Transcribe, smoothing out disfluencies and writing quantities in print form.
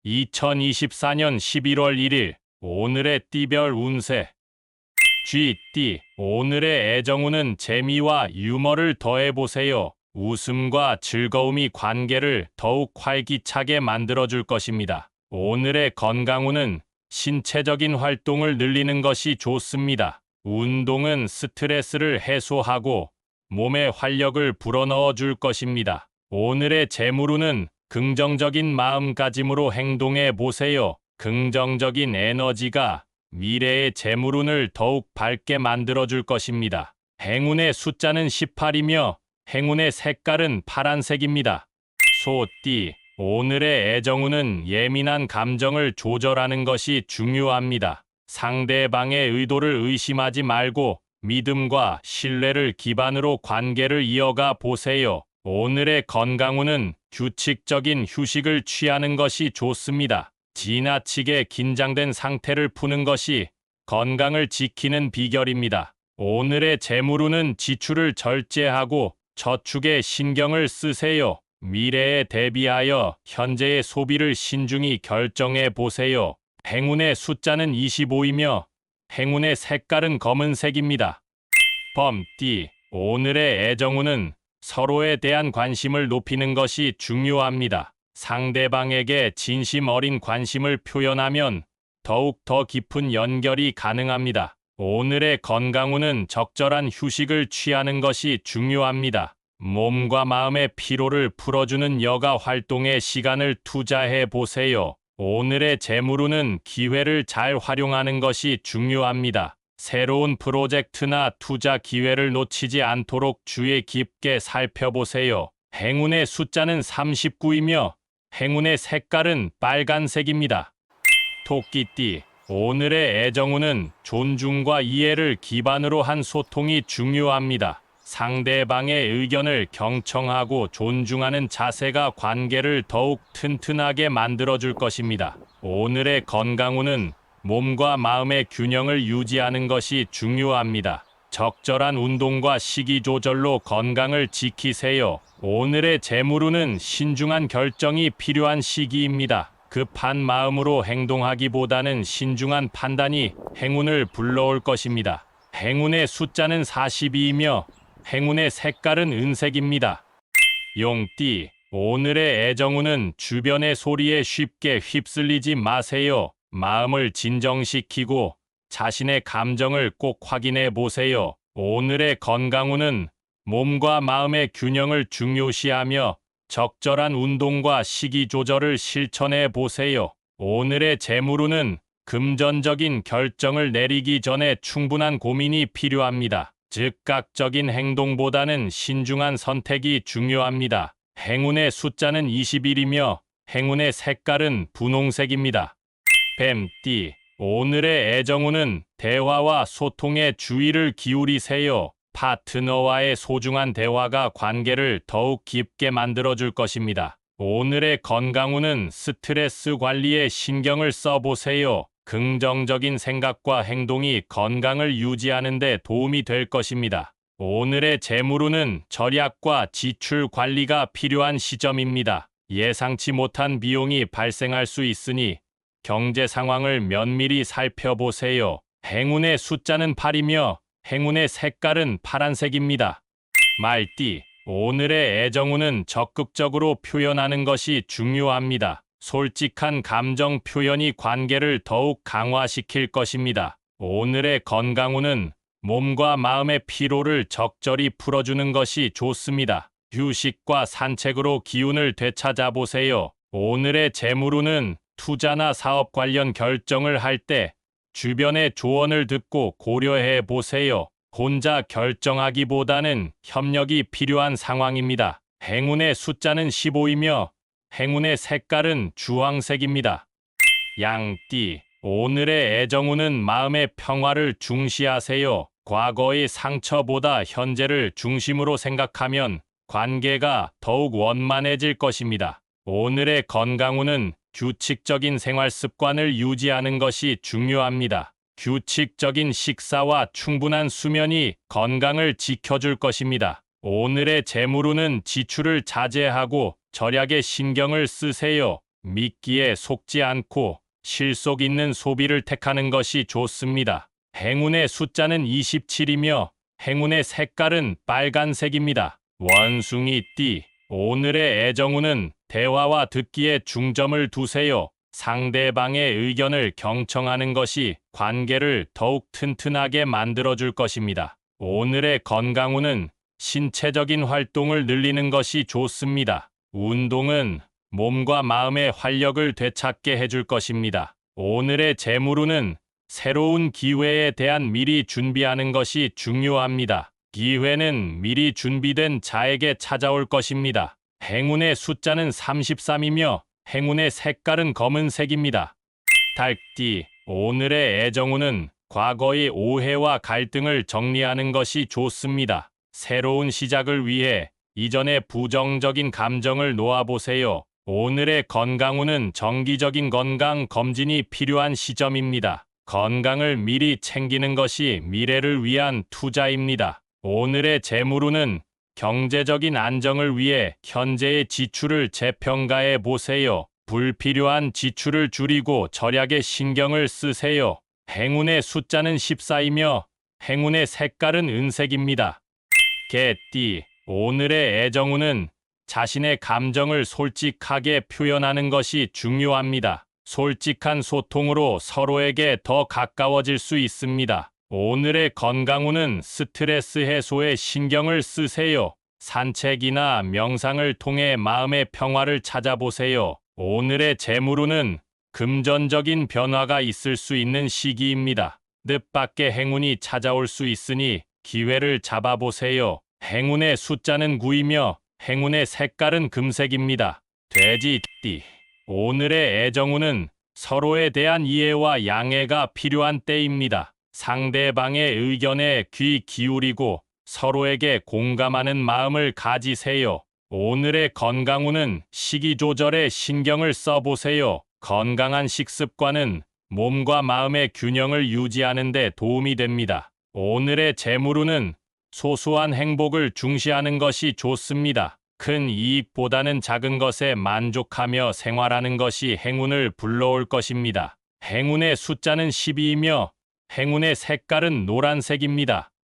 2024년 11월 1일 오늘의 띠별 운세. 쥐띠, 오늘의 애정운은 재미와 유머를 더해보세요. 웃음과 즐거움이 관계를 더욱 활기차게 만들어줄 것입니다. 오늘의 건강운은 신체적인 활동을 늘리는 것이 좋습니다. 운동은 스트레스를 해소하고 몸에 활력을 불어넣어 줄 것입니다. 오늘의 재물운은 긍정적인 마음가짐으로 행동해 보세요. 긍정적인 에너지가 미래의 재물운을 더욱 밝게 만들어줄 것입니다. 행운의 숫자는 18이며 행운의 색깔은 파란색입니다. 소띠, 오늘의 애정운은 예민한 감정을 조절하는 것이 중요합니다. 상대방의 의도를 의심하지 말고 믿음과 신뢰를 기반으로 관계를 이어가 보세요. 오늘의 건강운은 규칙적인 휴식을 취하는 것이 좋습니다. 지나치게 긴장된 상태를 푸는 것이 건강을 지키는 비결입니다. 오늘의 재물운은 지출을 절제하고 저축에 신경을 쓰세요. 미래에 대비하여 현재의 소비를 신중히 결정해 보세요. 행운의 숫자는 25이며 행운의 색깔은 검은색입니다. 범띠, 오늘의 애정운은 서로에 대한 관심을 높이는 것이 중요합니다. 상대방에게 진심 어린 관심을 표현하면 더욱 더 깊은 연결이 가능합니다. 오늘의 건강운은 적절한 휴식을 취하는 것이 중요합니다. 몸과 마음의 피로를 풀어주는 여가 활동에 시간을 투자해 보세요. 오늘의 재물운은 기회를 잘 활용하는 것이 중요합니다. 새로운 프로젝트나 투자 기회를 놓치지 않도록 주의 깊게 살펴보세요. 행운의 숫자는 39이며 행운의 색깔은 빨간색입니다. 토끼띠, 오늘의 애정운은 존중과 이해를 기반으로 한 소통이 중요합니다. 상대방의 의견을 경청하고 존중하는 자세가 관계를 더욱 튼튼하게 만들어줄 것입니다. 오늘의 건강운은 몸과 마음의 균형을 유지하는 것이 중요합니다. 적절한 운동과 식이 조절로 건강을 지키세요. 오늘의 재물운은 신중한 결정이 필요한 시기입니다. 급한 마음으로 행동하기보다는 신중한 판단이 행운을 불러올 것입니다. 행운의 숫자는 42이며 행운의 색깔은 은색입니다. 용띠, 오늘의 애정운은 주변의 소리에 쉽게 휩쓸리지 마세요. 마음을 진정시키고 자신의 감정을 꼭 확인해 보세요. 오늘의 건강운은 몸과 마음의 균형을 중요시하며 적절한 운동과 식이 조절을 실천해 보세요. 오늘의 재물운은 금전적인 결정을 내리기 전에 충분한 고민이 필요합니다. 즉각적인 행동보다는 신중한 선택이 중요합니다. 행운의 숫자는 21이며 행운의 색깔은 분홍색입니다. 뱀띠, 오늘의 애정운은 대화와 소통에 주의를 기울이세요. 파트너와의 소중한 대화가 관계를 더욱 깊게 만들어줄 것입니다. 오늘의 건강운은 스트레스 관리에 신경을 써보세요. 긍정적인 생각과 행동이 건강을 유지하는 데 도움이 될 것입니다. 오늘의 재물운은 절약과 지출 관리가 필요한 시점입니다. 예상치 못한 비용이 발생할 수 있으니 경제 상황을 면밀히 살펴보세요. 행운의 숫자는 8이며 행운의 색깔은 파란색입니다. 말띠, 오늘의 애정운은 적극적으로 표현하는 것이 중요합니다. 솔직한 감정 표현이 관계를 더욱 강화시킬 것입니다. 오늘의 건강운은 몸과 마음의 피로를 적절히 풀어주는 것이 좋습니다. 휴식과 산책으로 기운을 되찾아보세요. 오늘의 재물운은 투자나 사업 관련 결정을 할 때 주변의 조언을 듣고 고려해 보세요. 혼자 결정하기보다는 협력이 필요한 상황입니다. 행운의 숫자는 15이며 행운의 색깔은 주황색입니다. 양띠, 오늘의 애정운은 마음의 평화를 중시하세요. 과거의 상처보다 현재를 중심으로 생각하면 관계가 더욱 원만해질 것입니다. 오늘의 건강운은 규칙적인 생활 습관을 유지하는 것이 중요합니다. 규칙적인 식사와 충분한 수면이 건강을 지켜줄 것입니다. 오늘의 재물운은 지출을 자제하고 절약에 신경을 쓰세요. 미끼에 속지 않고 실속 있는 소비를 택하는 것이 좋습니다. 행운의 숫자는 27이며 행운의 색깔은 빨간색입니다. 원숭이 띠, 오늘의 애정운은 대화와 듣기에 중점을 두세요. 상대방의 의견을 경청하는 것이 관계를 더욱 튼튼하게 만들어줄 것입니다. 오늘의 건강운은 신체적인 활동을 늘리는 것이 좋습니다. 운동은 몸과 마음의 활력을 되찾게 해줄 것입니다. 오늘의 재물운은 새로운 기회에 대한 미리 준비하는 것이 중요합니다. 기회는 미리 준비된 자에게 찾아올 것입니다. 행운의 숫자는 33이며 행운의 색깔은 검은색입니다. 닭띠, 오늘의 애정운은 과거의 오해와 갈등을 정리하는 것이 좋습니다. 새로운 시작을 위해 이전의 부정적인 감정을 놓아보세요. 오늘의 건강운은 정기적인 건강 검진이 필요한 시점입니다. 건강을 미리 챙기는 것이 미래를 위한 투자입니다. 오늘의 재물운은 경제적인 안정을 위해 현재의 지출을 재평가해 보세요. 불필요한 지출을 줄이고 절약에 신경을 쓰세요. 행운의 숫자는 14이며 행운의 색깔은 은색입니다. 개띠, 오늘의 애정운은 자신의 감정을 솔직하게 표현하는 것이 중요합니다. 솔직한 소통으로 서로에게 더 가까워질 수 있습니다. 오늘의 건강운은 스트레스 해소에 신경을 쓰세요. 산책이나 명상을 통해 마음의 평화를 찾아보세요. 오늘의 재물운은 금전적인 변화가 있을 수 있는 시기입니다. 뜻밖의 행운이 찾아올 수 있으니 기회를 잡아보세요. 행운의 숫자는 9이며 행운의 색깔은 금색입니다. 돼지띠, 오늘의 애정운은 서로에 대한 이해와 양해가 필요한 때입니다. 상대방의 의견에 귀 기울이고 서로에게 공감하는 마음을 가지세요. 오늘의 건강운은 식이 조절에 신경을 써보세요. 건강한 식습관은 몸과 마음의 균형을 유지하는 데 도움이 됩니다. 오늘의 재물운은 소소한 행복을 중시하는 것이 좋습니다. 큰 이익보다는 작은 것에 만족하며 생활하는 것이 행운을 불러올 것입니다. 행운의 숫자는 12이며 행운의 색깔은 노란색입니다.